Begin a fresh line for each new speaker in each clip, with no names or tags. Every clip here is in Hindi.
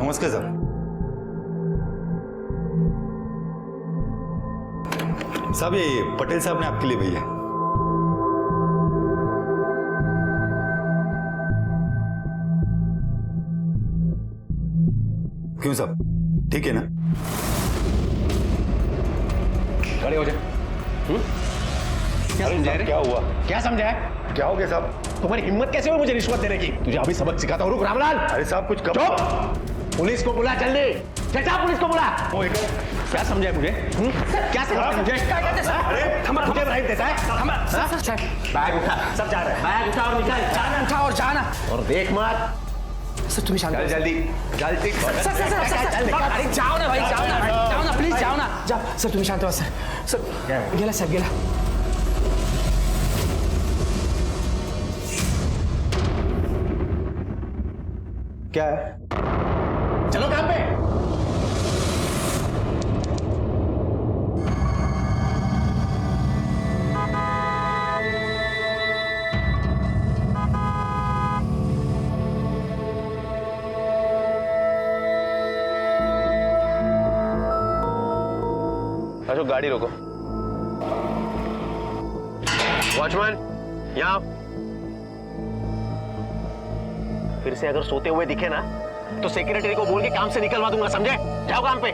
नमस्ते साहब। साहब ये पटेल साहब ने आपके लिए भेजा है। क्यों साहब, ठीक है ना?
खड़े हो जाए। क्या समझा रे?
क्या हुआ?
क्या समझा है?
क्या हो गया साहब?
तुम्हारी हिम्मत कैसे हुई मुझे रिश्वत देने की? तुझे अभी सबक सिखाता हूँ। रुक रामलाल।
अरे साहब कुछ कब?
चुप! पुलिस को बुला, जल्दी चचा, पुलिस को बुला। क्या समझा है मुझे? क्या समझा है मुझे? अरे मुझे ब्राइब देता है? बैग उठा, सब जा रहे हैं। बैग उठा और निकल। जाना, उठा और जाना। और देख मत। सर तुम्हें शांत, जल्दी जल्दी। अरे जाओ ना भाई, जाओ ना प्लीज, जाओ ना। जाओ सर, तुम्हें शांत हो सर। गेला साहब, गेला। क्या है? चलो काम पे। अशोक गाड़ी रोको। वॉचमैन यहाँ। फिर से अगर सोते हुए दिखे ना तो सेक्रेटरी को बोल के काम से निकलवा दूंगा, समझे? जाओ काम पे।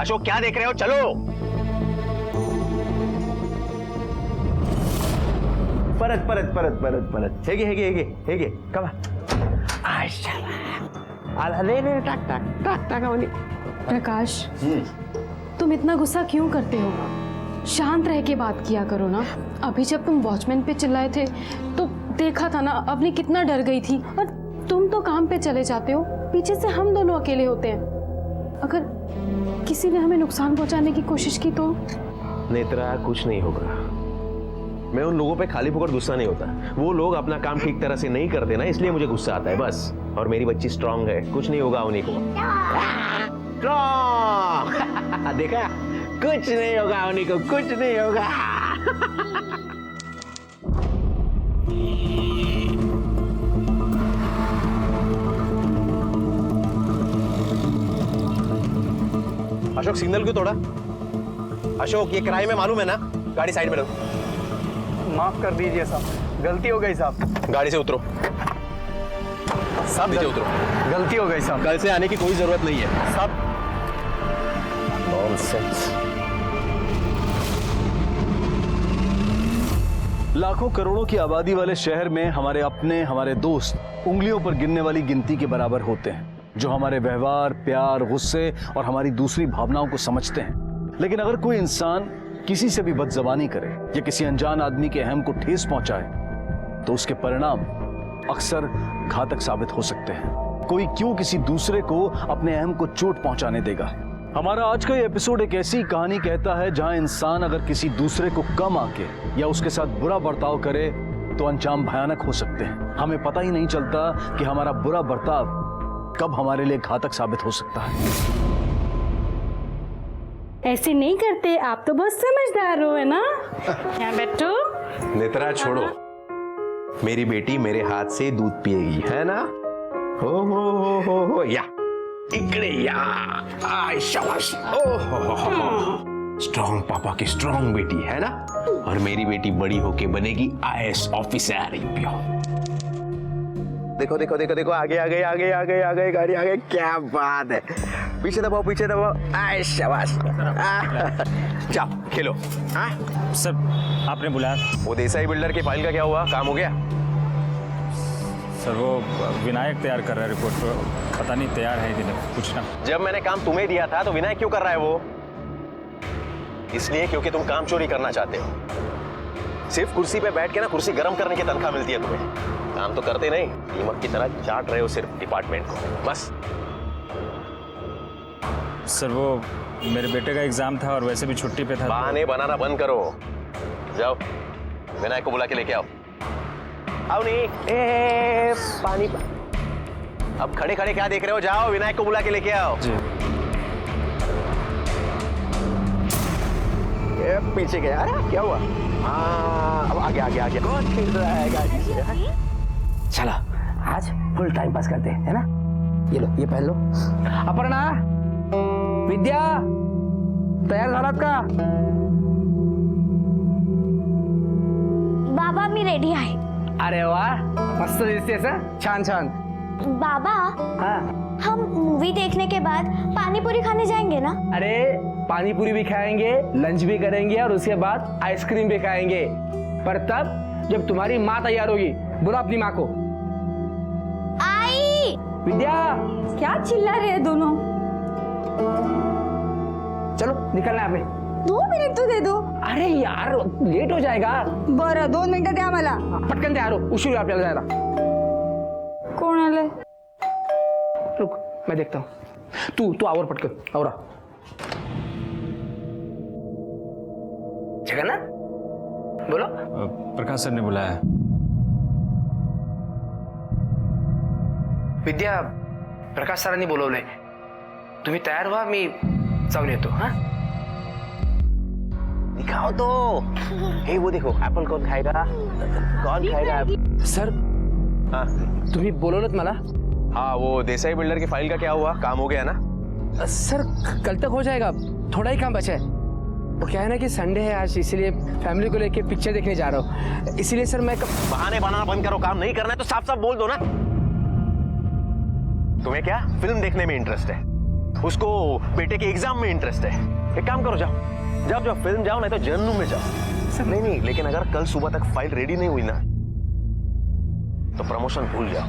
अशोक क्या देख रहे हो? चलो। परत परत परत परत परत। हेगे कम।
प्रकाश, तुम इतना गुस्सा क्यों करते हो? शांत रह के बात किया करो ना। अभी जब तुम वॉचमैन पे चिल्लाए थे तो देखा था ना अवनी कितना डर गई थी। और तुम तो काम पे चले जाते हो, पीछे से हम दोनों अकेले होते हैं। अगर किसी ने हमें नुकसान पहुंचाने की कोशिश की तो?
नेत्रा, कुछ नहीं होगा। मैं उन लोगों पे खाली फुकट गुस्सा नहीं होता। वो लोग अपना काम ठीक तरह से नहीं करते ना, इसलिए मुझे गुस्सा आता है बस। और मेरी बच्ची स्ट्रांग है, कुछ नहीं होगा उन्हीं को। स्ट्रांग। देखा, कुछ नहीं होगा उन्हीं को, कुछ नहीं होगा। अशोक सिग्नल क्यों तोड़ा? अशोक ये क्राइम है, मालूम है ना? गाड़ी साइड में रखो।
माफ कर दीजिए साहब, गलती हो गई साहब।
गाड़ी से उतरो।
सब
नीचे उतरो।
गलती हो गई साहब।
कल से आने की कोई जरूरत नहीं है।
सब
नॉनसेंस।
लाखों करोड़ों की आबादी वाले शहर में हमारे अपने, हमारे दोस्त उंगलियों पर गिनने वाली गिनती के बराबर होते हैं, जो हमारे व्यवहार, प्यार, गुस्से और हमारी दूसरी भावनाओं को समझते हैं। लेकिन अगर कोई इंसान किसी से भी बदजबानी करे या किसी अनजान आदमी के अहम को ठेस पहुंचाए तो उसके परिणाम अक्सर घातक साबित हो सकते हैं। कोई क्यों किसी दूसरे को अपने अहम को चोट पहुंचाने देगा? हमारा आज का ये एपिसोड एक ऐसी कहानी कहता है जहां इंसान अगर किसी दूसरे को कम आके या उसके साथ बुरा बर्ताव करे तो अंजाम भयानक हो सकते हैं। हमें पता ही नहीं चलता कि हमारा बुरा बर्ताव कब हमारे लिए घातक साबित हो सकता है।
ऐसे नहीं करते, आप तो बहुत समझदार हो, है ना? यहाँ बैठो।
नेत्रा छोड़ो, मेरी बेटी मेरे हाथ से दूध पिएगी, है ना? हो या इकड़े या। आय शाबाश। ओ स्ट्रॉन्ग पापा की स्ट्रॉन्ग बेटी, है ना? और मेरी बेटी बड़ी होके बनेगी आईएएस ऑफिसर। देखो देखो देखो देखो, आगे आगे आगे आगे आगे गाड़ी आगे। क्या बात है। पीछे दबाओ, पीछे दबाओ। आय शाबाश। जाओ खेलो।
सर आपने बुलाया?
वो देसाई बिल्डर की फाइल का क्या हुआ? काम हो गया?
सर वो विनायक तैयार कर रहा है रिपोर्ट, तो पता नहीं तैयार है कि नहीं, पूछना।
जब मैंने काम तुम्हें दिया था तो विनायक क्यों कर रहा है वो? इसलिए क्योंकि तुम काम चोरी करना चाहते हो। सिर्फ कुर्सी पे बैठ के ना कुर्सी गर्म करने की तनख्वाह मिलती है तुम्हें, काम तो करते नहीं। दीमक की तरह चाट रहे हो सिर्फ डिपार्टमेंट को, बस।
सर वो मेरे बेटे का एग्जाम था और वैसे भी छुट्टी पे था।
बहाने बनाना बंद करो, जाओ विनायक को बुला के लेके आओ। आओ नहीं, पानी। अब खड़े खड़े क्या देख रहे हो? जाओ विनायक को बुला के लेके आओ।
जी।
पीछे गया, अरे क्या हुआ? हाँ अब आगे आगे आगे। कौन खेल रहा है गाड़ी से? चलो आज फुल टाइम पास करते हैं, है ना? ये लो, ये पहन लो। अपर्णा, विद्या, तयार झालात का?
बाबा मी रेडी आहे.
अरे वाह, मस्त दिसतेस हं? छान छान.
बाबा
हाँ.
हम मूवी देखने के बाद पानी पूरी खाने जाएंगे ना?
अरे पानी पूरी भी खाएंगे, लंच भी करेंगे और उसके बाद आइसक्रीम भी खाएंगे, पर तब जब तुम्हारी माँ तैयार होगी. बोलो अपनी माँ को.
आई
विद्या,
क्या चिल्ला रहे हैं दोनों?
चलो निकलना है हमें.
2 मिनिट तो दे दो.
अरे यार लेट हो जाएगा.
बरं 2 मिनिटं द्या मला.
पटकन तयार हो, उशीर होईल आपल्याला जायला.
कोण आलंय?
रुक, मैं देखता हूँ. तू आवर पटकन, आवरा. जगन्नाथ, बोलो.
प्रकाश सर ने बुलाया.
विद्या, प्रकाश सरांनी बोलवलंय. तुम्ही तयार व्हा, मी जाऊन येतो. हा,
दिखाओ तो. हे वो देखो, एप्पल कौन खाएगा? कौन खाएगा?
सर.
हाँ
तुम्ही बोलवलत मला.
हाँ, वो देसाई बिल्डर की फाइल का क्या हुआ? काम हो गया ना?
सर कल तक हो जाएगा, थोड़ा ही काम बचा है. वो क्या है ना कि संडे है आज, इसीलिए फैमिली को लेके पिक्चर देखने जा रहा हूँ. इसीलिए सर मैं
बहाने बनाना बंद करो. काम नहीं करना है तो साफ साफ बोल दो ना. तुम्हें क्या फिल्म देखने में इंटरेस्ट है, उसको बेटे के एग्जाम में इंटरेस्ट है. एक काम करो, जाओ जाओ जाओ फिल्म जाओ, नहीं तो जर्नू में जाओ. सर नहीं, लेकिन अगर कल सुबह तक फाइल रेडी नहीं हुई ना तो प्रमोशन भूल जाओ.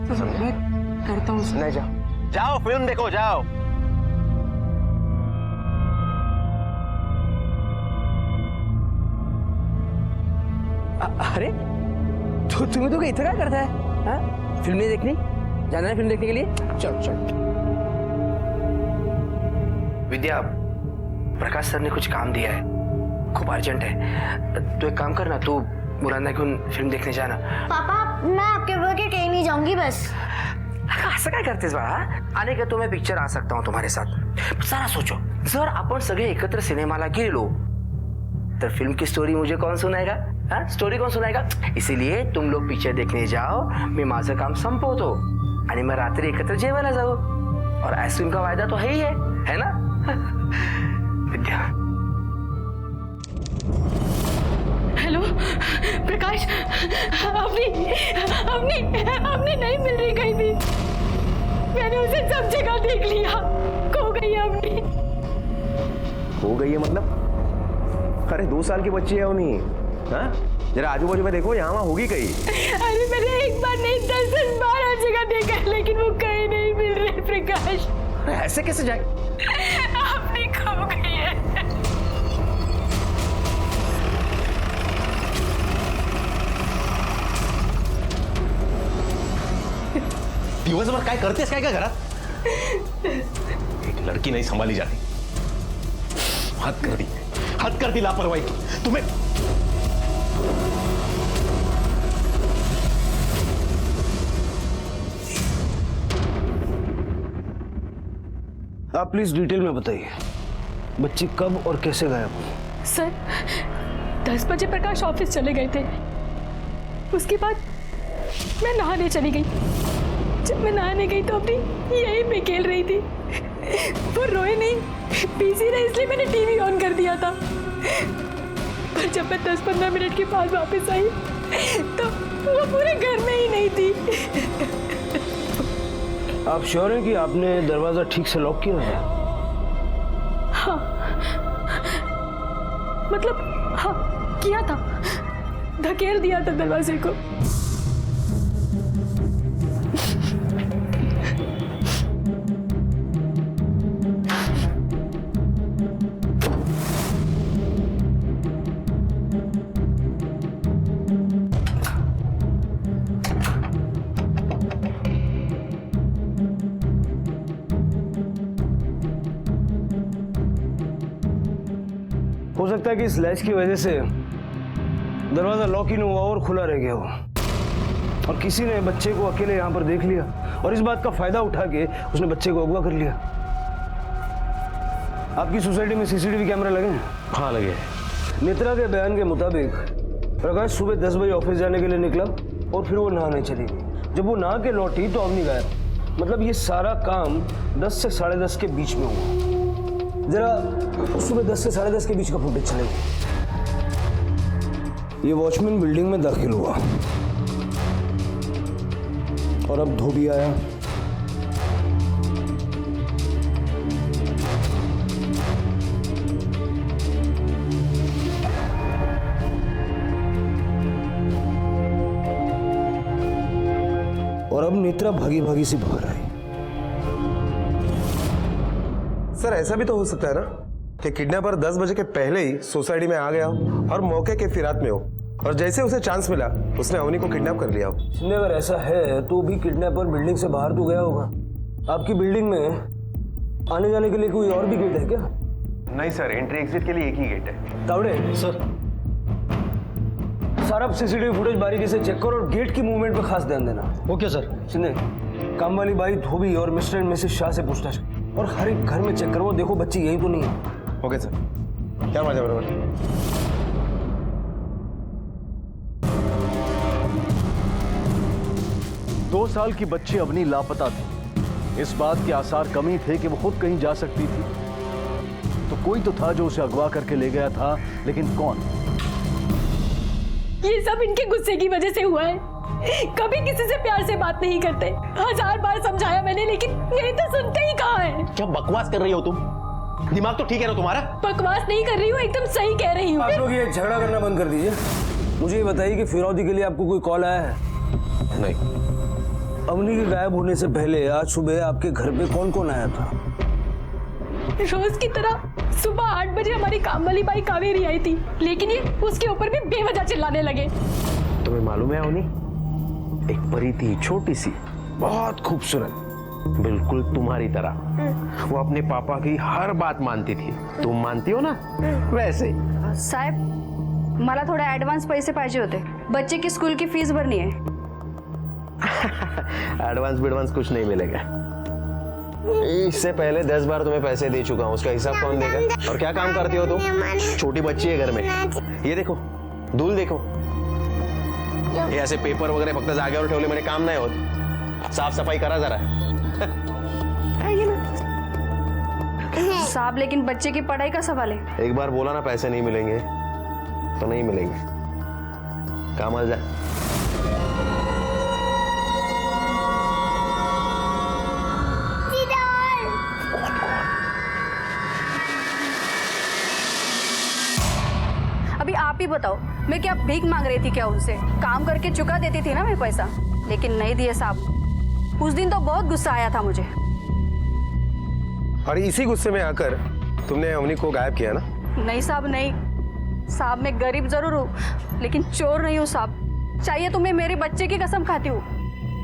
मैं करता हूँ.
नहीं, जाओ जाओ फिल्म देखो, जाओ.
अरे तुम्हें तो इतना क्या करता है? हाँ? फिल्म नहीं देखनी? जाना है फिल्म देखने के लिए? चलो चलो. विद्या, प्रकाश सर ने कुछ काम दिया है, खूप अर्जंट है. तो एक काम कर ना, तू मुरांना घेऊन फिल्म देखने जाना.
पापा मैं आपके बगैर कहीं नहीं जाऊंगी बस.
असं काय करतेस बाळा? आने का तो मैं पिक्चर आ सकता हूँ तुम्हारे साथ. जरा सोचो, जर आपण सगळे एकत्र सिनेमाला गेलो तर फिल्म की स्टोरी मुझे कौन सुनाएगा? हाँ, स्टोरी कौन सुनाएगा? इसीलिए तुम लोग पिक्चर देखने जाओ, मैं माझं काम संपवतो आणि मग रात्री एकत्र जेवायला जाऊ. और आइसक्रीम का वायदा तो है ना? विद्या.
हेलो प्रकाश, अपनी नहीं मिल रही कहीं भी. मैंने उसे सब जगह देख लिया. खो गई है अपनी.
हो गई है मतलब? अरे 2 साल की बच्ची है उन्हीं. हाँ, जरा आजू बाजू में देखो, यहाँ वहाँ होगी कहीं.
अरे मैंने एक बार नहीं 10 बार हर जगह देखा, लेकिन वो कहीं नहीं मिल रही प्रकाश.
ऐसे कैसे जाए?
अपनी खो गई है.
दिवसभर काय करतेस काय घरात? एक लड़की नहीं संभाली जाती. हद कर दी लापरवाही. तुम्हें
आप प्लीज डिटेल में बताइए, बच्ची कब और कैसे गायब हुई?
सर 10 बजे प्रकाश ऑफिस चले गए थे. उसके बाद मैं नहाने चली गई. जब मैं नहाने गई तो अपनी यहीं पे खेल रही थी. वो रोए नहीं, बिजी रहे, इसलिए मैंने टीवी ऑन कर दिया था. पर जब मैं 10-15 मिनट के बाद वापस आई तो वो पूरे घर में ही नहीं थी.
आप श्योर हैं कि आपने दरवाजा ठीक से लॉक किया है?
हाँ, मतलब हाँ किया था. धकेल दिया था दरवाजे को.
हो सकता है कि इस लैच की वजह से दरवाजा लॉक ही नहीं हुआ और खुला रह गया हो, और किसी ने बच्चे को अकेले यहाँ पर देख लिया और इस बात का फायदा उठा के उसने बच्चे को अगवा कर लिया. आपकी सोसाइटी में सीसीटीवी कैमरा लगे हैं?
हाँ लगे.
नेत्रा के बयान के मुताबिक प्रकाश सुबह 10 बजे ऑफिस जाने के लिए निकला और फिर वो नहाने चली गई. जब वो नहा के लौटी तो अवनी गायब.
मतलब ये सारा काम 10 से 10:30 के बीच में हुआ। जरा सुबह 10 से 10:30 के बीच का फुटेज चलेगा। ये वॉचमैन बिल्डिंग में दाखिल हुआ और अब धोबी आया। और अब नेत्रा भागी भागी से बाहर आई।
सर ऐसा भी तो हो सकता है ना कि किडनैपर 10 बजे के पहले ही सोसाइटी में आ गया हो और मौके के फिरात में हो, और जैसे उसे चांस मिला उसने अवनी को किडनैप कर लिया हो।
शिंदे, अगर ऐसा है तो भी किडनैपर बिल्डिंग से बाहर तो गया होगा। आपकी बिल्डिंग में आने जाने के लिए कोई और भी गेट है क्या?
नहीं सर, एंट्री एग्जिट के लिए एक ही गेट है।
तावड़े सर, सारा सीसीटीवी फुटेज बारीकी से चेक करो और गेट की मूवमेंट पे खास ध्यान देना। Okay sir. शिंदे, काम वाली बाई धोबी और मिस्टर एंड मिसेस शाह से पूछताछ और हर एक घर में चेक करो, देखो बच्ची यही तो नहीं है।
ओके सर, क्या मजा बराबर।
2 साल की बच्ची अवनी लापता थी। इस बात के आसार कम ही थे कि वो खुद कहीं जा सकती थी, तो कोई तो था जो उसे अगवा करके ले गया था, लेकिन कौन?
ये सब इनके गुस्से की वजह से हुआ है। कभी किसी से प्यार से बात नहीं करते। 1000 बार समझाया मैंने, लेकिन मेरी तो सुनते ही कहाँ है।
क्या बकवास कर रही हो तुम? दिमाग तो ठीक है ना तुम्हारा?
बकवास नहीं कर रही हूँ, एकदम सही कह रही हूँ।
आप लोग ये झगड़ा करना बंद कर दीजिए। मुझे ये बताइए कि फिरौती के लिए आपको कोई कॉल आया है?
नहीं।
अवनी के गायब होने से पहले आज सुबह आपके घर पे कौन कौन आया था?
रोज की तरह सुबह 8 बजे हमारी काम वाली बाई कावेरी आई थी, लेकिन ये उसके ऊपर भी बेवजह चिल्लाने लगे।
तुम्हें मालूम है अवनी, एक परी थी, छोटी सी, बहुत खूबसूरत, बिल्कुल तुम्हारी तरह। वो अपने पापा की हर बात मानती थी। तुम मानती हो ना, वैसे।
साहेब, मला थोडे ऍडव्हान्स पैसे पाहिजे होते, बच्चे की स्कूल की फीस भरनी है।
एडवांस बिडवांस कुछ नहीं मिलेगा। इससे पहले 10 बार तुम्हें पैसे दे चुका हूँ, उसका हिसाब कौन देगा? और क्या काम करती हो तुम? छोटी बच्ची है घर में। ये देखो, धूल देखो। ये ऐसे पेपर वगैरह फक्त जागेवर ठेवले म्हणजे काम नाही होत। साफ सफाई करा जरा।
साहब, लेकिन बच्चे की पढ़ाई का सवाल है।
एक बार बोला ना पैसे नहीं मिलेंगे तो नहीं मिलेंगे। काम आ जा।
अभी आप ही बताओ, मैं क्या भीख मांग रही थी क्या उनसे? काम करके चुका देती थी ना मैं पैसा, लेकिन नहीं दिए साहब। उस दिन तो बहुत गुस्सा आया था मुझे।
और इसी गुस्से में आकर तुमने अवनी को गायब किया ना?
नहीं साहब, नहीं साहब, मैं गरीब जरूर हूँ लेकिन चोर नहीं हूँ साहब। चाहिए तो मैं मेरे बच्चे की कसम खाती हूँ,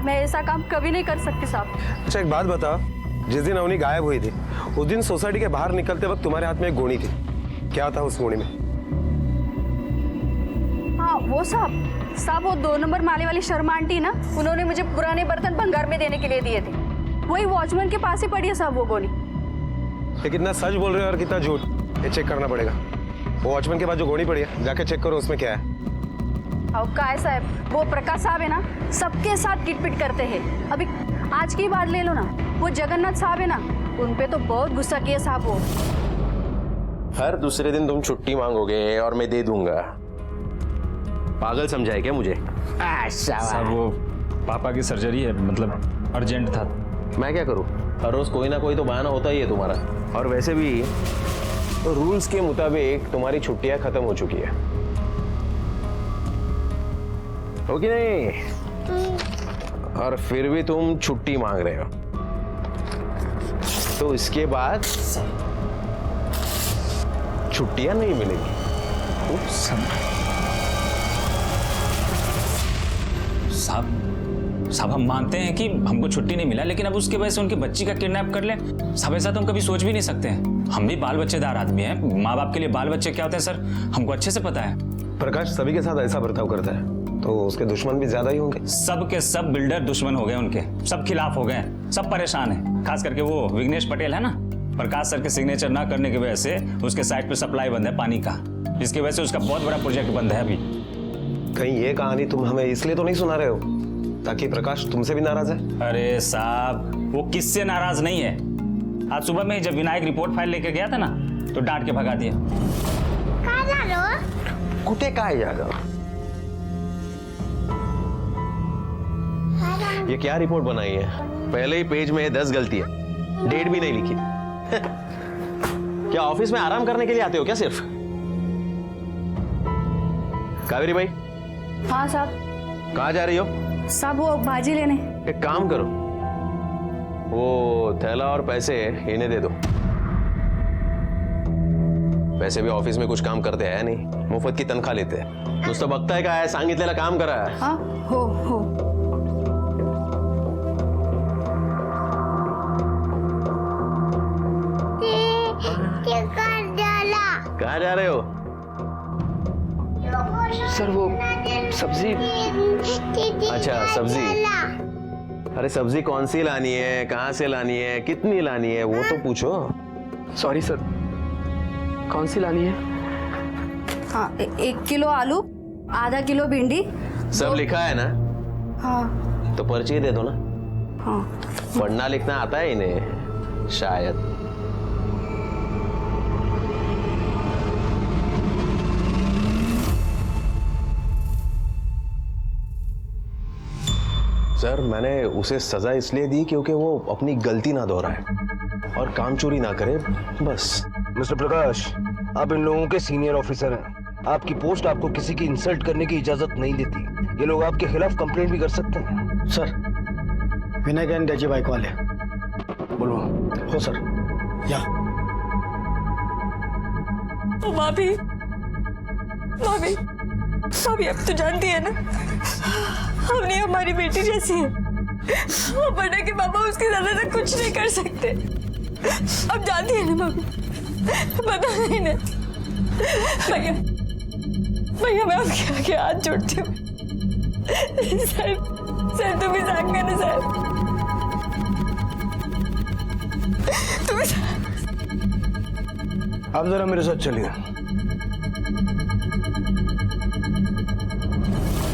मैं ऐसा काम कभी नहीं कर सकती साहब।
अच्छा एक बात बता, जिस दिन अवनी गायब हुई थी उस दिन सोसाइटी के बाहर निकलते वक्त तुम्हारे हाथ में एक गोनी थी, क्या था उस गोनी में?
हाँ वो साहब, वो 2 नंबर माले वाली शर्मा आंटी ना, उन्होंने मुझे पुराने बर्तन भंगार में देने के लिए दिए थे। वही वॉचमैन के पास ही पड़ी है साहब वो गोली।
ये कितना सच बोल रहे हो और कितना झूठ, ये चेक करना पड़ेगा। वो वॉचमैन के पास जो गोली पड़ी है जाके चेक करो उसमें क्या है।
अब का है साहब, वो प्रकाश साहब है ना, सबके साथ किटपिट करते हैं। अभी आज की बात ले लो ना, वो जगन्नाथ साहब है ना, उन पे तो बहुत गुस्सा किया साहब वो।
हर दूसरे दिन तुम छुट्टी मांगोगे और मैं दे दूंगा। पागल समझा है क्या मुझे?
साहब वो पापा की सर्जरी है, मतलब अर्जेंट था।
मैं क्या करूं? हर रोज कोई ना कोई तो बहाना होता ही है तुम्हारा। और वैसे भी तो रूल्स के मुताबिक तुम्हारी छुट्टियां खत्म हो चुकी है, हो कि नहीं? और फिर भी तुम छुट्टी मांग रहे हो, तो इसके बाद छुट्टियां नहीं मिलेंगी।
साहब हम मानते हैं कि हमको छुट्टी नहीं मिला, लेकिन अब उसके वजह से उनकी बच्ची का किडनैप कर ले, साहब ऐसा तो हम कभी सोच भी नहीं सकते हैं। हम भी बाल बच्चेदार आदमी हैं, माँ बाप के लिए बाल बच्चे क्या होते हैं सर, हमको अच्छे से पता है।
प्रकाश सभी के साथ ऐसा बर्ताव करता है तो उसके दुश्मन भी ज्यादा ही होंगे।
सब के सब बिल्डर दुश्मन हो गए उनके, सब खिलाफ हो गए, सब परेशान है। खास करके वो विघ्नेश पटेल है ना, प्रकाश सर के सिग्नेचर ना करने की वजह से उसके साइट पे सप्लाई बंद है पानी का, जिसकी वजह से उसका बहुत बड़ा प्रोजेक्ट बंद है अभी।
कहीं ये कहानी तुम हमें इसलिए तो नहीं सुना रहे हो ताकि प्रकाश तुमसे भी नाराज है?
अरे साहब वो किससे नाराज नहीं है। आज सुबह में जब विनायक रिपोर्ट फाइल लेकर गया था ना तो डांट के भगा दिया।
कुटे काय जागा? ये क्या रिपोर्ट बनाई है? पहले ही पेज में 10 गलती है, डेट भी नहीं लिखी। क्या ऑफिस में आराम करने के लिए आते हो क्या सिर्फ? कावेरी भाई।
हाँ साहब।
कहाँ जा रही हो?
साहब वो भाजी लेने।
एक काम करो, वो थैला और पैसे इन्हें दे दो। वैसे भी ऑफिस में कुछ काम करते हैं नहीं, मुफ्त की तनख्वाह लेते हैं। नुसतं बघताय काय, सांगितलेलं काम करा।
हाँ हो।
कहाँ जा रहे हो?
सर वो सब्जी।
अच्छा सब्जी। अरे सब्जी कौन सी लानी है, कहाँ से लानी है, कितनी लानी है, वो तो पूछो।
सॉरी सर, कौन सी लानी है?
हाँ 1 किलो आलू, आधा किलो भिंडी।
सब लिखा है ना?
हाँ।
तो पर्ची दे दो ना।
हाँ।
पढ़ना लिखना आता है इन्हें शायद। सर मैंने उसे सजा इसलिए दी क्योंकि वो अपनी गलती ना दोहराए और काम चोरी ना करे, बस।
मिस्टर प्रकाश, आप इन लोगों के सीनियर ऑफिसर हैं। आपकी पोस्ट आपको किसी की इंसल्ट करने की इजाजत नहीं देती। ये लोग आपके खिलाफ कंप्लेंट भी कर सकते हैं।
सर विनायक आणि त्याची बायको आले।
बोलो।
हो सर या।
भाभी भाभी भाभी अब तो जानती है ना, हमने हमारी बेटी जैसी है। वरना के पापा उसके ज्यादा तक कुछ नहीं कर सकते। अब जानती है ना भाभी, पता नहीं ना। भैया भैया मैं आपके आगे हाथ जोड़ती हूँ। सर तुम ही सांगा ना सर, तुम।
आप जरा मेरे साथ चलिए।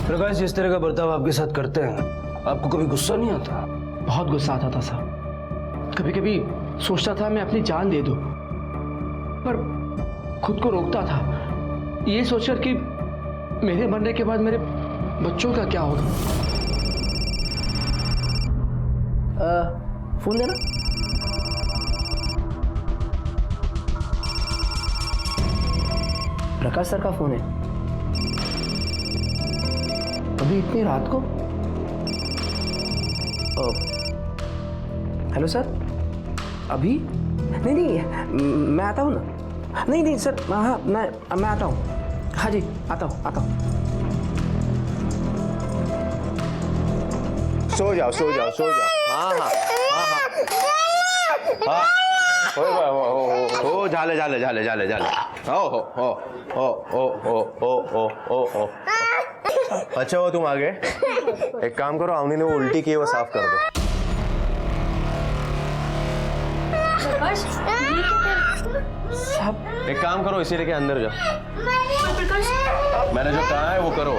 प्रकाश, जिस तरह का बर्ताव आपके साथ करते हैं, आपको कभी गुस्सा नहीं आता?
बहुत गुस्सा आता था साहब। कभी कभी सोचता था मैं अपनी जान दे दूं, पर खुद को रोकता था, ये सोचकर कि मेरे मरने के बाद मेरे बच्चों का क्या होगा। फोन देना। प्रकाश सर का फोन है। अभी इतनी रात को? हेलो सर, अभी? नहीं मैं आता हूँ ना। नहीं सर, हाँ मैं आता हूँ। हाँ जी आता हूँ।
सो जाओ। हाँ हो झाले। हो अच्छा हो तुम आ गए। एक काम करो, अवनी ने वो उल्टी की है वो साफ कर दो। एक काम करो, इसी लेके अंदर जाओ। मैंने जो कहा है वो करो।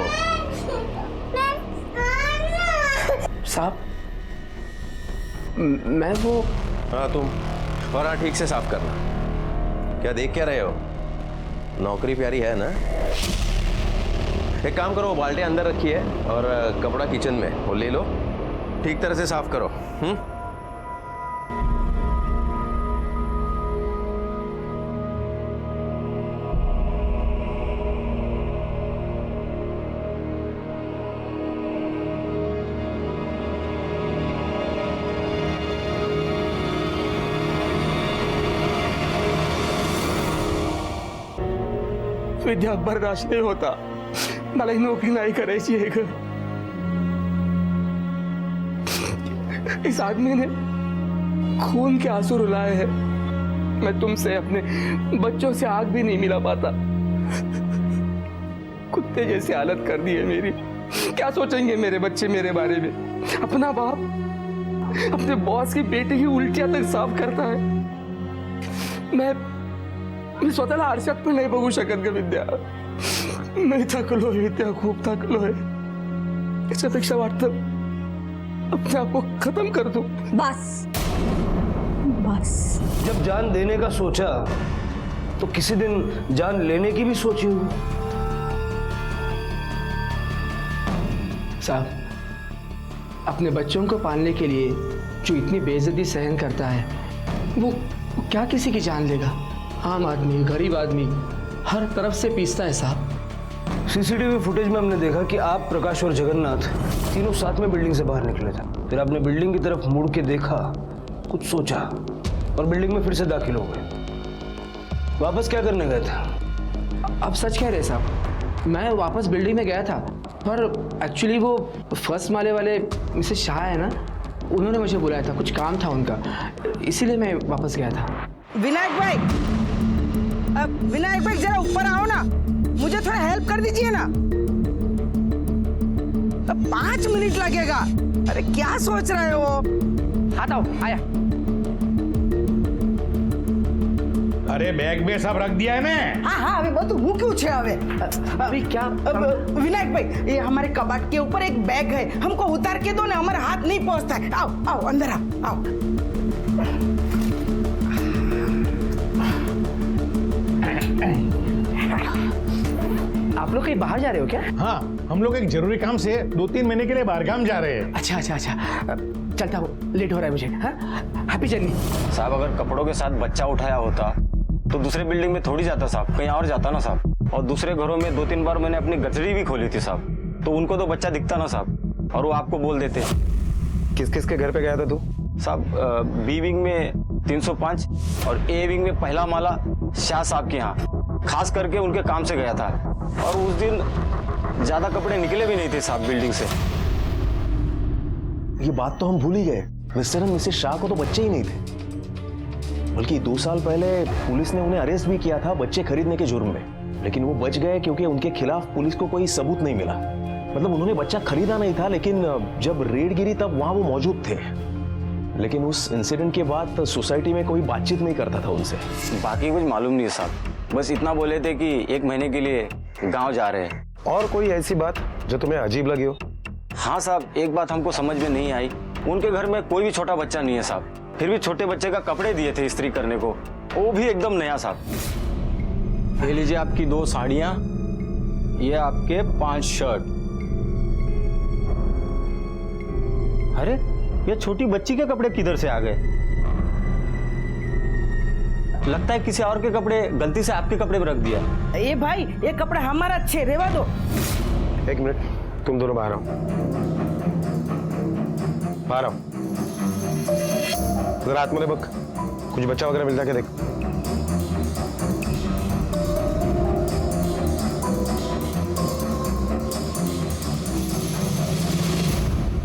साहब मैं वो।
हाँ तुम, और हाँ ठीक से साफ करना। क्या देख क्या रहे हो? नौकरी प्यारी है ना? एक काम करो, बाल्टी अंदर रखी है और कपड़ा किचन में, वो ले लो, ठीक तरह से साफ करो।
विद्या बर्दाश्त नहीं होता, मला ही नौकरी नहीं करायची है। इस आदमी ने खून के आंसू रुलाए हैं। मैं तुमसे अपने बच्चों से आग भी नहीं मिला पाता। कुत्ते जैसी हालत कर दी है मेरी। क्या सोचेंगे मेरे बच्चे मेरे बारे में? अपना बाप अपने बॉस की बेटी की उल्टियां तक साफ करता है। मैं स्वतःला आरशात पण नाही बघू शकत ग विद्या। मी थकलोय विद्या, खूप थकलोय। याच्यापेक्षा वाटतं अपने आप को खत्म कर दूं।
बस बस।
जब जान देने का सोचा तो किसी दिन जान लेने की भी सोची होगी।
साहब, अपने बच्चों को पालने के लिए जो इतनी बेइज्जती सहन करता है वो क्या किसी की जान लेगा? आम आदमी, गरीब आदमी हर तरफ से पीसता है साहब।
सीसीटीवी फुटेज में हमने देखा कि आप, प्रकाश और जगन्नाथ तीनों साथ में बिल्डिंग से बाहर निकले थे। फिर आपने बिल्डिंग की तरफ मुड़ के देखा, कुछ सोचा और बिल्डिंग में फिर से दाखिल हो गए। वापस क्या करने गए थे?
आप सच कह रहे हैं साहब, मैं वापस बिल्डिंग में गया था, पर एक्चुअली वो फर्स्ट माले वाले मिसेस शाह है ना, उन्होंने मुझे बुलाया था, कुछ काम था उनका, इसीलिए मैं वापस गया था।
विनायक भाई, विनायक भाई जरा ऊपर आओ ना, मुझे थोड़ा हेल्प कर दीजिए ना। 5 मिनट लगेगा। अरे क्या सोच रहे हो?
आता हूँ, आया।
अरे बैग में सब रख दिया है मैं।
हाँ अभी बहुत मुँह क्यों छे हवे?
अभी क्या?
विनायक भाई, ये हमारे कबाट के ऊपर एक बैग है, हमको उतार के दो ना, हमारा हाथ नहीं पहुँचता है। आओ आओ अंदर आओ आओ।
आप लोग कहीं बाहर जा रहे हो क्या?
हाँ, हम लोग एक जरूरी काम से 2-3 महीने के लिए बाहरगाम जा रहे हैं।
अच्छा, चलता हूँ, लेट हो रहा है मुझे। हाँ, हैप्पी जर्नी।
साहब, अगर कपड़ों के साथ बच्चा उठाया होता तो दूसरे बिल्डिंग में थोड़ी जाता साहब, कहीं और जाता ना साहब। और दूसरे घरों में 2-3 बार मैंने अपनी गठरी भी खोली थी साहब, तो उनको तो बच्चा दिखता ना साहब, और वो आपको बोल देते।
किस किस के घर पे गया था तू?
साहब, बी विंग में 305 और ए विंग में पहला माला शाह साहब के यहाँ, खास करके उनके काम से गया था। और उस दिन ज्यादा कपड़े निकले भी नहीं थे साहब बिल्डिंग से।
ये बात तो हम भूल ही गए, मिस्टर एंड मिसेस शाह को तो बच्चे ही नहीं थे, बल्कि 2 साल पहले पुलिस ने उन्हें अरेस्ट भी किया था बच्चे खरीदने के जुर्म में, लेकिन वो बच गए क्योंकि उनके खिलाफ पुलिस को कोई सबूत नहीं मिला। मतलब उन्होंने बच्चा खरीदा नहीं था, लेकिन जब रेड गिरी तब वहां वो मौजूद थे। लेकिन उस इंसिडेंट के बाद सोसाइटी में कोई बातचीत नहीं करता था उनसे।
बाकी कुछ मालूम नहीं साहब, बस इतना बोले थे कि 1 महीने के लिए गांव जा रहे हैं।
और कोई ऐसी बात जो तुम्हें अजीब लगी हो?
हाँ साहब, एक बात हमको समझ में नहीं आई, उनके घर में कोई भी छोटा बच्चा नहीं है साहब, फिर भी छोटे बच्चे का कपड़े दिए थे इस्त्री करने को, वो भी एकदम नया साहब। ये लीजिए आपकी 2 साड़ियां, ये आपके 5 शर्ट। अरे ये छोटी बच्ची के कपड़े किधर से आ गए? लगता है किसी और के कपड़े गलती से आपके कपड़े में रख दिया।
ये भाई, ये कपड़ा हमारा अच्छे, रेवा दो।
1 मिनट, तुम दोनों बाहर आओ, बाहर आओ। जरा हाथ में बक, कुछ बच्चा वगैरह मिल जाके देख।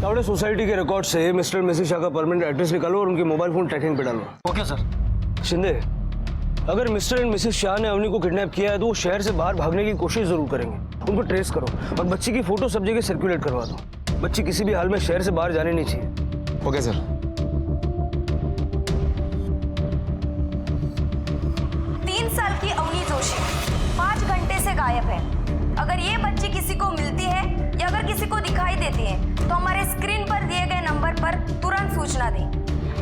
तावड़े सोसाइटी के रिकॉर्ड से मिस्टर और मिसेस शाह का परमानेंट एड्रेस निकालो और उनके मोबाइल फोन ट्रैकिंग पे डालो।
Okay sir.
शिंदे, अगर मिस्टर एंड मिसेस शाह ने अवनी को किडनैप किया है तो वो शहर से बाहर भागने की कोशिश जरूर करेंगे। उनको ट्रेस करो और बच्ची की फोटो सब जगह सर्कुलेट करवा दो। बच्ची किसी भी हाल में शहर से बाहर जाने नहीं चाहिए।
Okay sir.
3 साल की अवनी जोशी 5 घंटे से गायब है। अगर ये बच्ची किसी को मिलती है या अगर किसी को दिखाई देती है तो हमारे स्क्रीन पर दिए गए नंबर पर तुरंत सूचना दें।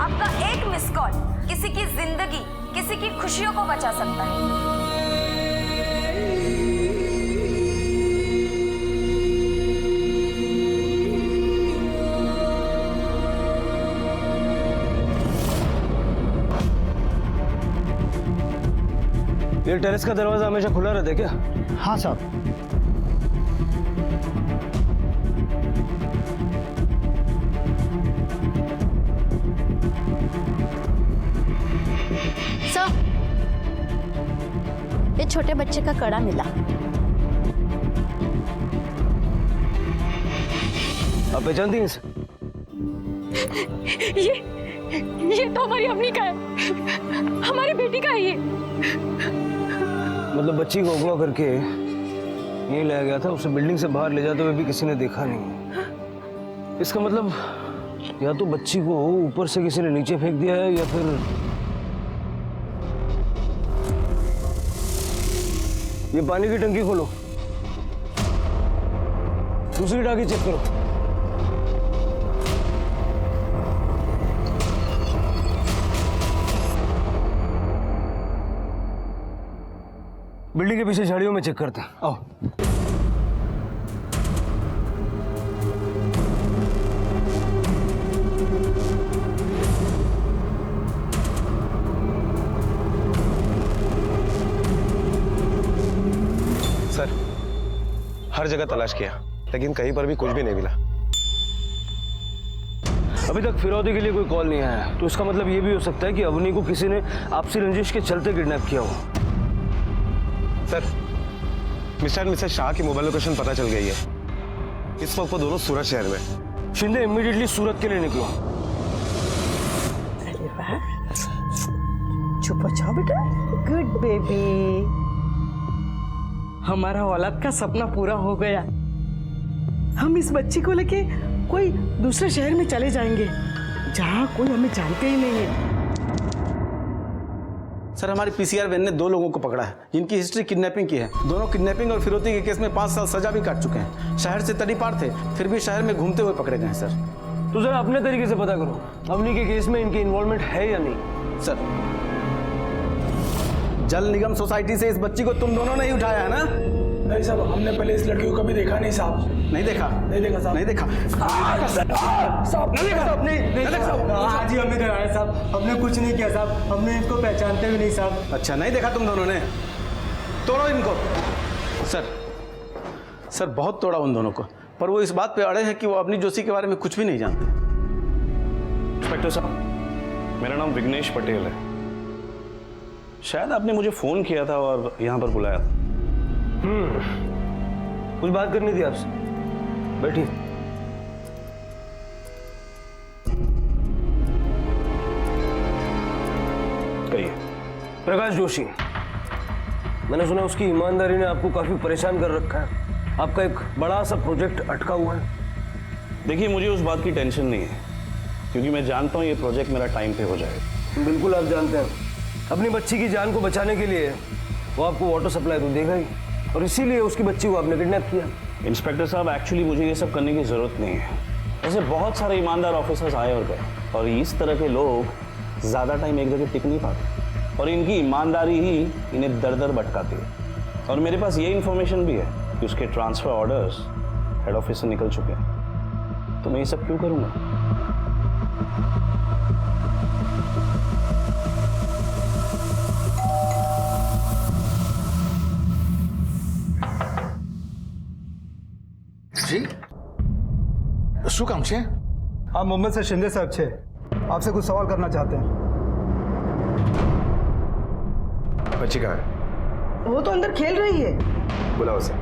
आपका एक मिस कॉल किसी की जिंदगी, किसी की खुशियों को बचा सकता है।
ये टेरेस का दरवाजा हमेशा खुला रहता है क्या? हाँ साहब।
सर, ये छोटे बच्चे का कड़ा मिला।
आप पहचानती हैं इसे?
ये तो हमारी अम्मी का है, हमारी बेटी का है ये।
मतलब बच्ची को अगवा करके यहीं लाया गया था, उसे बिल्डिंग से बाहर ले जाते हुए भी किसी ने देखा नहीं। इसका मतलब या तो बच्ची को ऊपर से किसी ने नीचे फेंक दिया है या फिर ये पानी की टंकी खोलो, दूसरी टांकी चेक करो। बिल्डिंग के पीछे झाड़ियों में चेक करते हैं, आओ।
सर, हर जगह तलाश किया लेकिन कहीं पर भी कुछ भी नहीं मिला।
अभी तक फिरौती के लिए कोई कॉल नहीं आया, तो इसका मतलब ये भी हो सकता है कि अवनी को किसी ने आपसी रंजिश के चलते किडनैप किया हो।
Sir, mister and Mrs Shah की मोबाइल लोकेशन पता चल गई है। इस वक्त वो दोनों सूरत शहर में।
शिंदे इमीडिएटली सूरत के लिए निकलो।
अरे वाह, चुप हो जाओ बेटा, गुड बेबी। हमारा औलाद का सपना पूरा हो गया। हम इस बच्ची को लेके कोई दूसरे शहर में चले जाएंगे जहाँ कोई हमें जानते ही नहीं है।
सर, हमारी पीसीआर वैन ने 2 लोगों को पकड़ा है जिनकी हिस्ट्री किडनैपिंग की है। दोनों किडनैपिंग और फिरौती के केस में 5 साल सजा भी काट चुके हैं। शहर से तड़ीपार थे, फिर भी शहर में घूमते हुए पकड़े गए सर।
तो जरा अपने तरीके से पता करो, अवनी के केस में इनकी इन्वॉल्वमेंट है या नहीं।
सर, जल निगम सोसाइटी से इस बच्ची को तुम दोनों ने ही उठाया है ना?
नहीं साहब, हमने पहले इस लड़की को कभी देखा नहीं साहब।
नहीं देखा?
नहीं देखा साहब।
नहीं देखा
साहब, नहीं देखा साहब।
नहीं देखा।
हाँ जी, हमने कराया साहब, हमने कुछ नहीं किया साहब, हमने इनको पहचानते भी नहीं साहब।
अच्छा, नहीं देखा तुम दोनों ने? तोड़ो इनको। सर बहुत तोड़ा उन दोनों को, पर वो इस बात पे अड़े हैं कि वो अवनी जोशी के बारे में कुछ भी नहीं जानते।
इंस्पेक्टर साहब, मेरा नाम विघ्नेश पटेल है। शायद आपने मुझे फोन किया था और यहाँ पर बुलाया था।
कुछ बात करनी थी आपसे, बैठिए।
कहिए।
प्रकाश जोशी, मैंने सुना उसकी ईमानदारी ने आपको काफी परेशान कर रखा है। आपका एक बड़ा सा प्रोजेक्ट अटका हुआ है।
देखिए, मुझे उस बात की टेंशन नहीं है क्योंकि मैं जानता हूँ ये प्रोजेक्ट मेरा टाइम पे हो जाएगा।
बिल्कुल, आप जानते हैं अपनी बच्ची की जान को बचाने के लिए वो आपको वाटर सप्लाई तो देगा ही, और इसीलिए उसकी बच्ची को आपने किडनैप किया।
इंस्पेक्टर साहब, एक्चुअली मुझे ये सब करने की जरूरत नहीं है। ऐसे बहुत सारे ईमानदार ऑफिसर्स आए और गए, और इस तरह के लोग ज़्यादा टाइम एक जगह टिक नहीं पाते, और इनकी ईमानदारी ही इन्हें दर दर भटकाती है। और मेरे पास ये इन्फॉर्मेशन भी है कि उसके ट्रांसफ़र ऑर्डर्स हेड ऑफिस से निकल चुके हैं, तो मैं ये सब क्यों करूँगा?
જી શું કામ છે?
आप मुंबई से शिंदे साहब छे, आपसे कुछ सवाल करना चाहते हैं।
बच्ची कहाँ है?
वो तो अंदर खेल रही है।
बुलाओ उसे।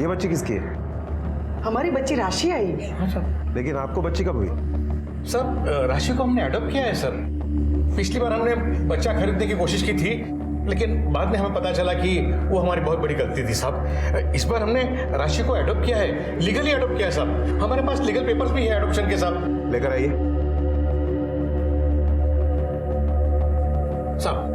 ये बच्ची किसकी है?
हमारी बच्ची राशि आई है।
लेकिन आपको बच्ची कब हुई?
सर, राशि को हमने अडॉप्ट किया है सर। पिछली बार हमने बच्चा खरीदने की कोशिश की थी, लेकिन बाद में हमें पता चला कि वो हमारी बहुत बड़ी गलती थी साहब। इस बार हमने राशि को अडॉप्ट किया है, लीगली अडॉप्ट किया है साहब। हमारे पास लीगल पेपर्स भी है अडॉप्शन के साहब।
लेकर आइए
साहब।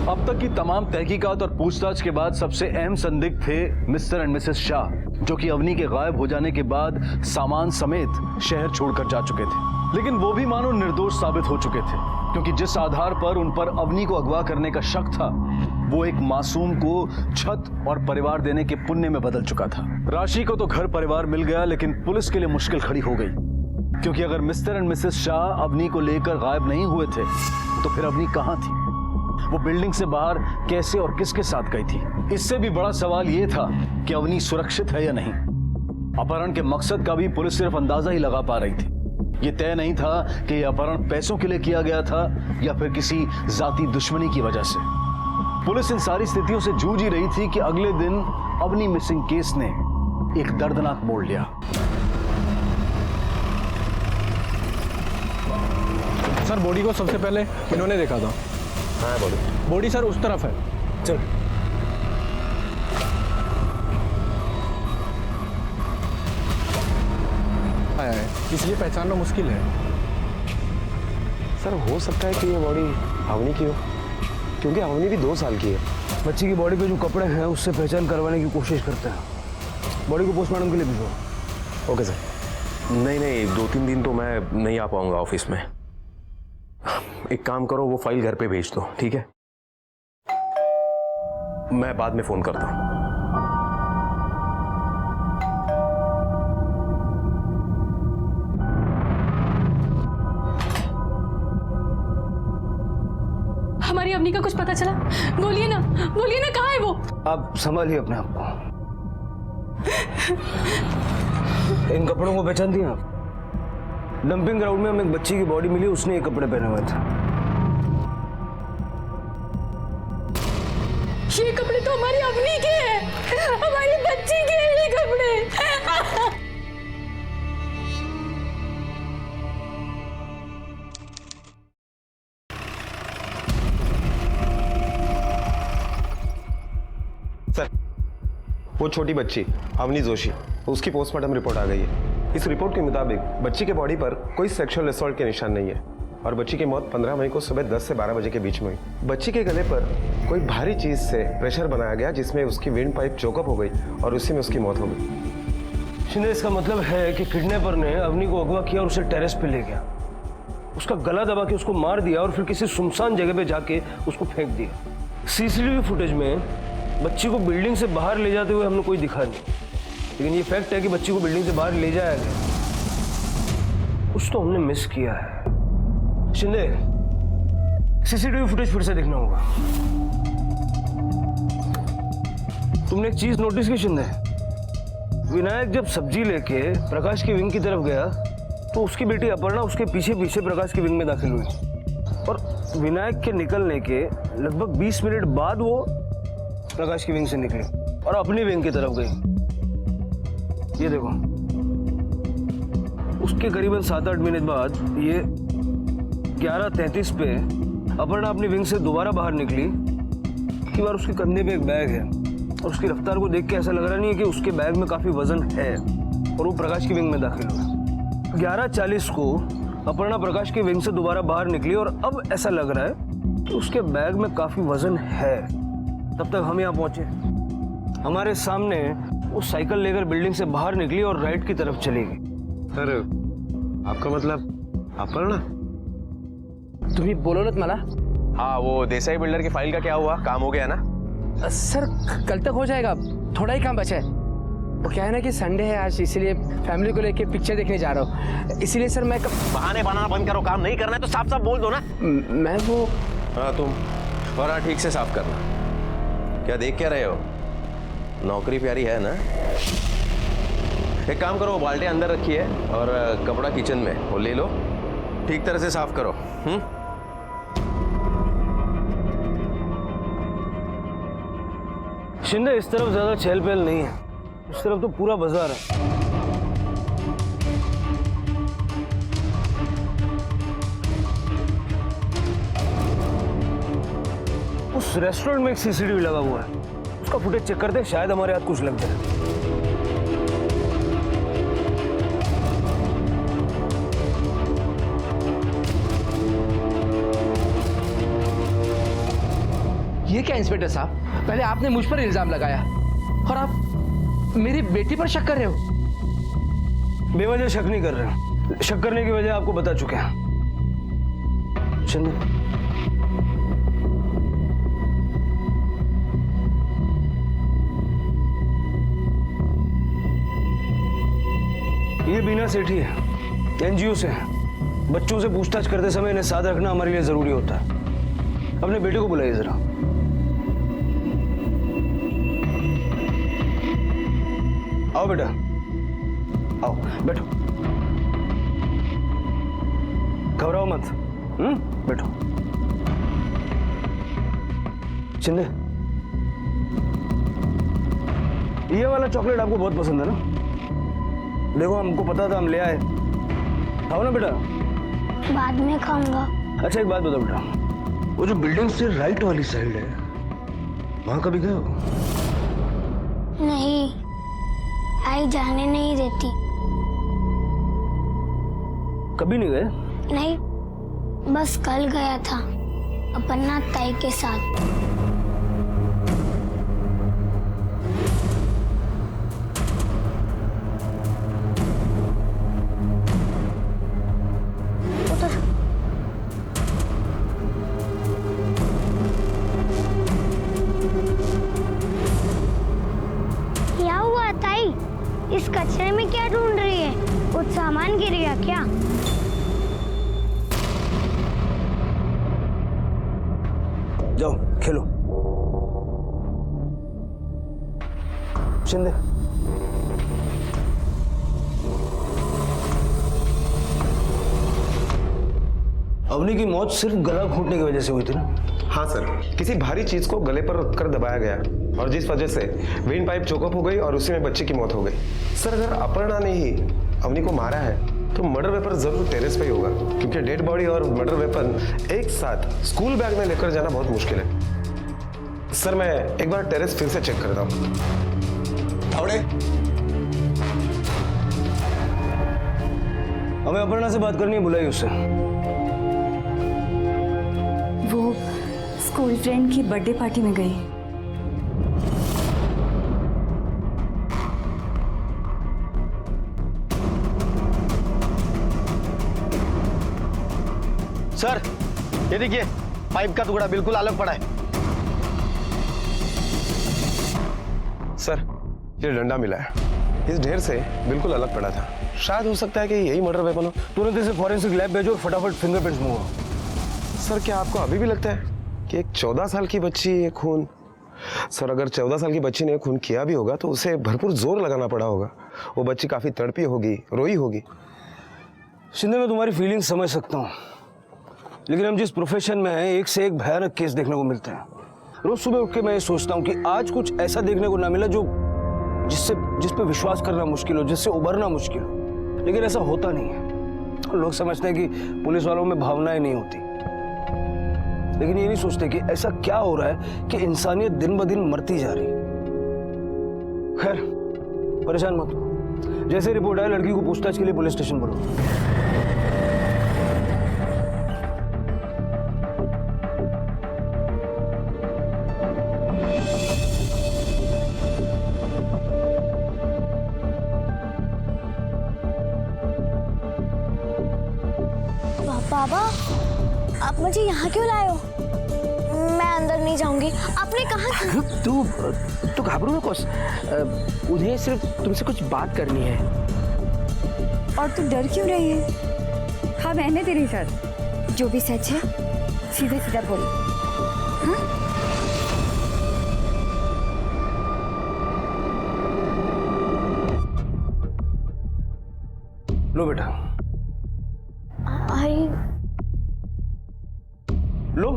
अब तक की तमाम तहकीकात और पूछताछ के बाद सबसे अहम संदिग्ध थे मिस्टर एंड मिसेस शाह, जो कि अवनी के गायब हो जाने के बाद सामान समेत शहर छोड़कर जा चुके थे। लेकिन वो भी मानो निर्दोष साबित हो चुके थे, क्योंकि जिस आधार पर उन पर अवनी को अगवा करने का शक था, वो एक मासूम को छत और परिवार देने के पुण्य में बदल चुका था। राशि को तो घर परिवार मिल गया, लेकिन पुलिस के लिए मुश्किल खड़ी हो गई, क्योंकि अगर Mr and Mrs Shah Avni को लेकर गायब नहीं हुए थे, तो फिर अवनी कहाँ थी? वो बिल्डिंग से बाहर कैसे और किसके साथ गई थी? इससे भी बड़ा सवाल यह था कि अवनी सुरक्षित है या नहीं। अपहरण के मकसद का भी पुलिस सिर्फ अंदाजा ही लगा पा रही थी। ये तय नहीं था कि यह अपहरण पैसों के लिए किया गया था या फिर किसी जाती दुश्मनी की वजह से। पुलिस इन सारी स्थितियों से जूझ ही रही थी कि अगले दिन अवनी मिसिंग केस ने एक दर्दनाक मोड़ लिया।
सर, बॉडी को सबसे पहले इन्होंने देखा था।
हाँ,
बॉडी सर उस तरफ है। चल। इसलिए पहचानना मुश्किल है।
सर, हो सकता है कि ये बॉडी अवनी की हो, क्योंकि अवनी भी 2 साल की है।
बच्ची की बॉडी पे जो कपड़े हैं उससे पहचान करवाने की कोशिश करते हैं। बॉडी को पोस्टमार्टम के लिए भिजवाओ।
Okay sir. नहीं 2-3 दिन तो मैं नहीं आ पाऊंगा ऑफिस में। एक काम करो, वो फाइल घर पे भेज दो, ठीक है? मैं बाद में फोन करता हूं।
हमारी अवनी का कुछ पता चला? बोलिए ना कहाँ है वो?
आप संभालिए अपने आप को। इन कपड़ों को पहचानती हैं आप? डंपिंग ग्राउंड में हमें एक बच्ची की बॉडी मिली, उसने ये कपड़े पहने हुए थे।
ये कपड़े तो हमारी अवनी के हैं, हमारी बच्ची के हैं ये कपड़े।
सर, वो छोटी बच्ची अवनी जोशी, उसकी पोस्टमार्टम रिपोर्ट आ गई है। इस रिपोर्ट के मुताबिक बच्ची के बॉडी पर कोई सेक्सुअल असॉल्ट के निशान नहीं है और बच्ची की मौत 15 मई को सुबह 10 से 12 बजे के बीच में हुई। बच्ची के गले पर कोई भारी चीज से प्रेशर बनाया गया जिसमें उसकी विंड पाइप चोकअप हो गई और उसी में उसकी मौत हो गई।
शिंदे, इसका मतलब है कि किडनैपर ने अवनी को अगवा किया और उसे टेरेस पे ले गया, उसका गला दबा के उसको मार दिया और फिर किसी सुनसान जगह पे जाके उसको फेंक दिया। सीसीटीवी फुटेज में बच्ची को बिल्डिंग से बाहर ले जाते हुए हमने कोई दिखा नहीं, लेकिन ये फैक्ट है कि बच्ची को बिल्डिंग से बाहर ले जाया गया। कुछ तो हमने मिस किया है। शिंदे, सीसीटीवी फुटेज फिर से देखना होगा। तुमने एक चीज नोटिस की शिंदे? विनायक जब सब्जी लेके प्रकाश की विंग की तरफ गया तो उसकी बेटी अपर्णा उसके पीछे पीछे प्रकाश की विंग में दाखिल हुई और विनायक के निकलने के लगभग 20 मिनट बाद वो प्रकाश की विंग से निकली और अपनी विंग की तरफ गई। ये देखो, उसके करीबन 7-8 मिनट बाद ये 11:33 पे अपर्णा अपनी विंग से दोबारा बाहर निकली। की बार उसके कंधे पे एक बैग है और उसकी रफ्तार को देख के ऐसा लग रहा नहीं है कि उसके बैग में काफी वजन है और वो प्रकाश की विंग में दाखिल हुआ। 11:40 को अपर्णा प्रकाश की विंग से दोबारा बाहर निकली और अब ऐसा लग रहा है कि उसके बैग में काफी वजन है। तब तक हम यहाँ पहुंचे, हमारे सामने वो साइकिल लेकर बिल्डिंग से बाहर निकली और राइट की तरफ चली गई।
सर, आपका मतलब अपर्णा?
तुम्ही बोलवलत मला?
हाँ, वो देसाई बिल्डर की फाइल का क्या हुआ? काम हो गया ना?
सर, कल तक हो जाएगा, थोड़ा ही काम बचा है। वो क्या है ना कि संडे है आज, इसीलिए फैमिली को लेके पिक्चर देखने जा रहा हूँ, इसीलिए सर मैं
बहाने बनाना बंद करो। काम नहीं करना है तो साफ साफ बोल दो ना।
मैं वो
हाँ, तुम और हाँ, ठीक से साफ करना। क्या देख क्या रहे हो? नौकरी प्यारी है ना? एक काम करो, बाल्टी अंदर रखी है और कपड़ा किचन में, वो ले लो, ठीक तरह से साफ करो।
शिंदे, इस तरफ ज्यादा चहल पहल नहीं है, इस तरफ तो पूरा बाजार है। उस रेस्टोरेंट में एक सीसीटीवी लगा हुआ है, उसका फुटेज चेक करते हैं, शायद हमारे हाथ कुछ लग जाए।
ये क्या इंस्पेक्टर साहब, पहले आपने मुझ पर इल्जाम लगाया और आप मेरी बेटी पर शक कर रहे हो।
बेवजह शक नहीं कर रहे हैं, शक करने की वजह आपको बता चुके हैं। शिंदे, ये बीना सेठी है, एनजीओ से है। बच्चों से पूछताछ करते समय इन्हें साथ रखना हमारे लिए जरूरी होता है। अपने बेटे को बुलाइए जरा। आओ बेटा, आओ बैठो, घबराओ मत। बैठो। शिंदे, ये वाला चॉकलेट आपको बहुत पसंद है ना? देखो, हमको पता था, हम ले आए। खाओ ना बेटा।
बाद में खाऊंगा।
अच्छा, एक बात बताओ बेटा, वो जो बिल्डिंग से राइट वाली साइड है, वहां कभी गए हो?
नहीं, आई जाने नहीं देती।
कभी नहीं गए?
नहीं, बस कल गया था अपर्णा ताई के साथ। जान गिर गया क्या?
जाओ खेलो। शिंदे अवनी की मौत सिर्फ गला घोटने की वजह से हुई थी ना?
हाँ सर, किसी भारी चीज को गले पर रखकर दबाया गया और जिस वजह से वेन पाइप चोकअप हो गई और उसी में बच्चे की मौत हो गई। सर अगर अपर्णा ने ही अवनी को मारा है तो मर्डर वेपन जरूर टेरेस पे ही होगा, क्योंकि डेड बॉडी और मर्डर वेपन एक साथ स्कूल बैग में लेकर जाना बहुत मुश्किल है। सर मैं एक बार टेरेस फिर से चेक करता हूँ।
हमें अपर्णा से बात करनी है, बुलाई उससे।
वो स्कूल फ्रेंड की बर्थडे पार्टी में गई।
सर ये देखिए, पाइप का टुकड़ा बिल्कुल अलग पड़ा है। सर ये डंडा मिला है, इस ढेर से बिल्कुल अलग पड़ा था। शायद हो सकता है कि यही मर्डर वेपन हो।
तुरंत इसे फॉरेंसिक लैब भेजो और फटाफट फिंगरप्रिंट्स मंगवाओ।
सर क्या आपको अभी भी लगता है कि एक 14 साल की बच्ची ये खून? सर अगर 14 साल की बच्ची ने खून किया भी होगा तो उसे भरपूर जोर लगाना पड़ा होगा। वो बच्ची काफी तड़पी होगी, रोई होगी।
शिंदे मैं तुम्हारी फीलिंग समझ सकता हूँ, लेकिन हम जिस प्रोफेशन में हैं एक से एक भयानक केस देखने को मिलते हैं। रोज सुबह उठ के मैं ये सोचता हूँ कि आज कुछ ऐसा देखने को ना मिला जिस पे विश्वास करना मुश्किल हो, जिससे उबरना मुश्किल हो। लेकिन ऐसा होता नहीं है। लोग समझते हैं कि पुलिस वालों में भावनाएं नहीं होती, लेकिन ये नहीं सोचते कि ऐसा क्या हो रहा है कि इंसानियत दिन ब दिन मरती जा रही। खैर परेशान मत हो, जैसे रिपोर्ट आए लड़की को पूछताछ के लिए पुलिस स्टेशन बुलाओ।
बाबा आप मुझे यहाँ क्यों लाए हो? मैं अंदर नहीं जाऊंगी। आपने कहा
तू घबरो मत कोस, उन्हें सिर्फ तुमसे कुछ बात करनी है।
और तू डर क्यों रही है? हाँ मैंने तेरे साथ
जो भी सच है सीधा सीधा बोल। हाँ?
लो बेटा, लो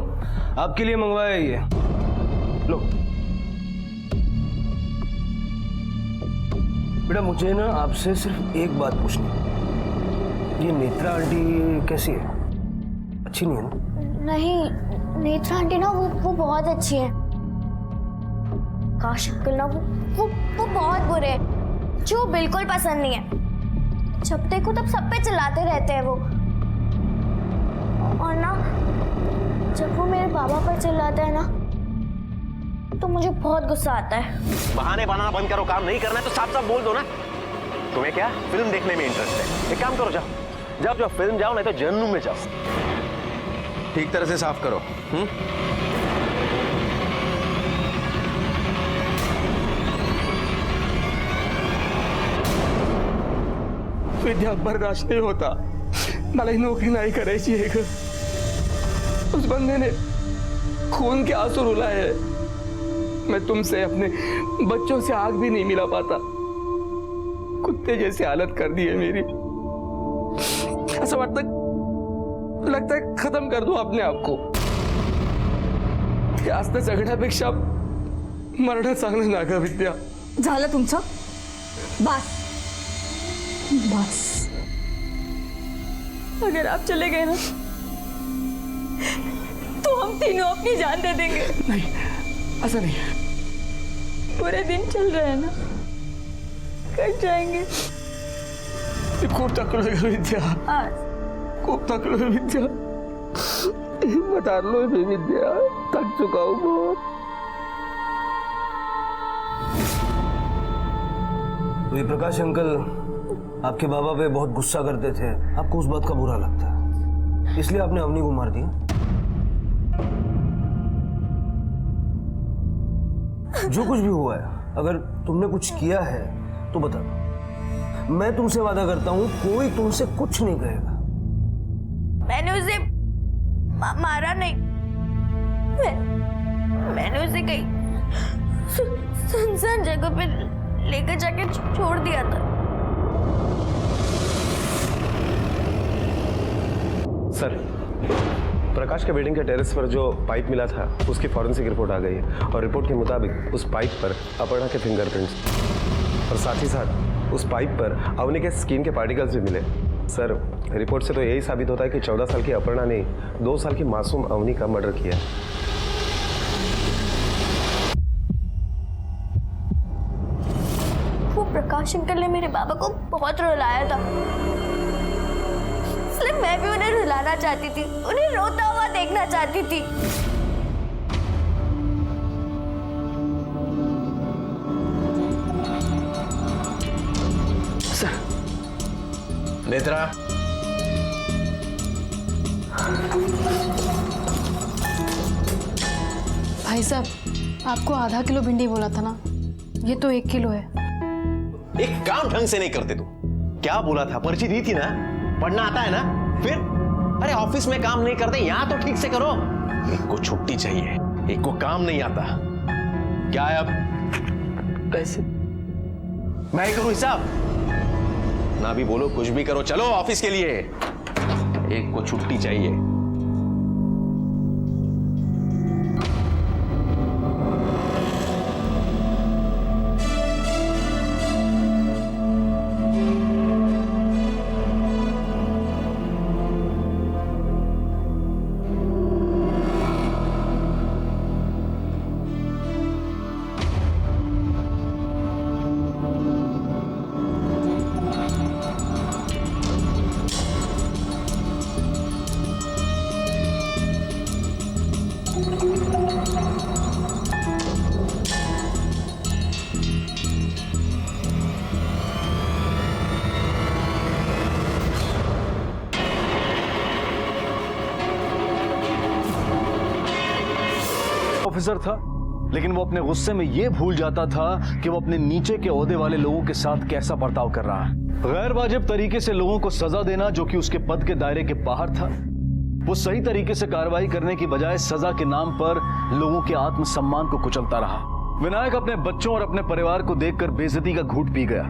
आपके लिए मंगवाया ये। लो बेटा, मुझे ना आपसे सिर्फ एक बात पूछनी है। ये नेत्रा आंटी कैसी है? अच्छी नहीं है ना?
नहीं, नेत्रा आंटी ना वो बहुत अच्छी है। काश अंकल ना वो बहुत बुरे हैं, जो बिल्कुल पसंद नहीं है। जब देखो तब सब पे चिल्लाते रहते हैं वो। और ना जब वो मेरे बाबा पर चिल्लाता है ना तो मुझे बहुत गुस्सा आता है।
बहाने बनाना बंद करो, काम नहीं करना है तो साफ साफ बोल दो ना। तुम्हें क्या फिल्म देखने में इंटरेस्ट है? एक काम करो, जाओ फिल्म जाओ, नहीं तो जहन्नुम में जाओ। ठीक तरह से साफ करो।
विद्या बर्दाश्त नहीं होता, मला ही नोकरी नहीं करायची है। उस बंदे ने खून के आंसू रुलाए हैं। मैं तुमसे अपने बच्चों से आग भी नहीं मिला पाता। कुत्ते जैसी हालत कर दी है मेरी। ऐसा लगता है खत्म कर दो अपने आप को। जास्त जगण्यापेक्षा मरणं चांगलं ना ग विद्या।
झालं तुमचं? बस अगर आप चले गए ना तो हम तीनों अपनी जान दे देंगे।
नहीं, ऐसा नहीं।
पूरे दिन चल रहे हैं ना, कट जाएंगे।
खूब थकलो है विद्या, खूब थकलो है विद्या। हिम्मत हार लो है विद्या, थक चुका हूँ बहुत।
ये प्रकाश अंकल आपके बाबा पे बहुत गुस्सा करते थे, आपको उस बात का बुरा लगता है, इसलिए आपने अवनी को मार दिया। जो कुछ भी हुआ है, अगर तुमने कुछ किया है तो बता दो, मैं तुमसे वादा करता हूँ कोई तुमसे कुछ नहीं कहेगा।
मैंने उसे मारा नहीं, मैंने उसे कहीं सुनसान जगह पे लेकर जाके छोड़ दिया था।
सर, प्रकाश के बिल्डिंग के टेरेस पर जो पाइप मिला था उसकी फॉरेंसिक रिपोर्ट आ गई है और रिपोर्ट के मुताबिक उस पाइप पर अपर्णा के फिंगरप्रिंट्स और साथ ही साथ उस पाइप पर अवनी के स्किन के पार्टिकल्स भी मिले। सर, रिपोर्ट से तो यही साबित होता है कि 14 साल की अपर्णा ने 2 साल की मासूम अवनी का मर्डर किया है।
वो प्रकाश अंकल ने मेरे बाबा को बहुत रुलाया था, इसलिए मैं भी उन्हें रुलाना चाहती थी, उन्हें रोता हुआ देखना चाहती थी।
नेत्रा,
भाई साहब, आपको आधा किलो भिंडी बोला था ना, ये तो 1 किलो है।
एक काम ढंग से नहीं करते तुम। क्या बोला था? पर्ची दी थी ना, पढ़ना आता है ना? फिर अरे ऑफिस में काम नहीं करते, यहां तो ठीक से करो। एक को छुट्टी चाहिए, एक को काम नहीं आता। क्या है अब?
कैसे?
मैं ही करूं हिसाब? ना भी बोलो, कुछ भी करो, चलो ऑफिस के लिए। एक को छुट्टी चाहिए।
ऑफिसर था, लेकिन वो अपने गुस्से में ये भूल जाता था कि वो अपने नीचे के ओहदे वाले लोगों के साथ कैसा बर्ताव कर रहा है। गैर वाजिब तरीके से लोगों को सजा देना, जो कि उसके पद के दायरे के बाहर था। वो सही तरीके से कार्रवाई करने की बजाय सजा के नाम पर लोगों के आत्मसम्मान को कुचलता रहा। विनायक अपने बच्चों और अपने परिवार को देखकर बेइज्जती का घूंट पी गया,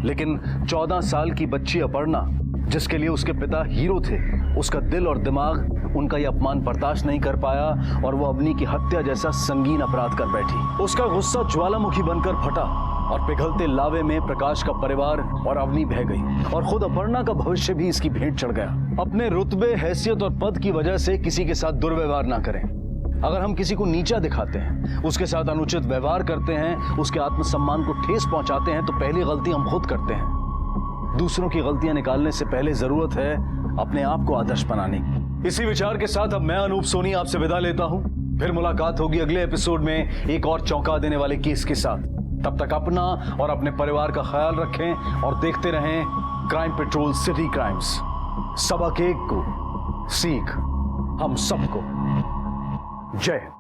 लेकिन 14 साल की बच्ची अपर्णा, जिसके लिए उसके पिता हीरो थे, उसका दिल और दिमाग उनका यह अपमान बर्दाश्त नहीं कर पाया और वो अवनी की हत्या जैसा संगीन अपराध कर बैठी। उसका गुस्सा ज्वालामुखी बनकर फटा और पिघलते लावे में प्रकाश का परिवार और अवनी बह गई और खुद अपर्णा का भविष्य भी इसकी भेंट चढ़ गया। अपने रुतबे, हैसियत और पद की वजह से किसी के साथ दुर्व्यवहार ना करें। अगर हम किसी को नीचा दिखाते हैं, उसके साथ अनुचित व्यवहार करते हैं, उसके आत्मसम्मान को ठेस पहुंचाते हैं, तो पहली गलती हम खुद करते हैं। दूसरों की गलतियां निकालने से पहले जरूरत है अपने आप को आदर्श बनाने की। इसी विचार के साथ अब मैं अनूप सोनी आपसे विदा लेता हूं। फिर मुलाकात होगी अगले एपिसोड में एक और चौंका देने वाले केस के साथ। तब तक अपना और अपने परिवार का ख्याल रखें और देखते रहें क्राइम पेट्रोल सिटी क्राइम्स। सबक एक को सीख हम सबको। जय हिंद।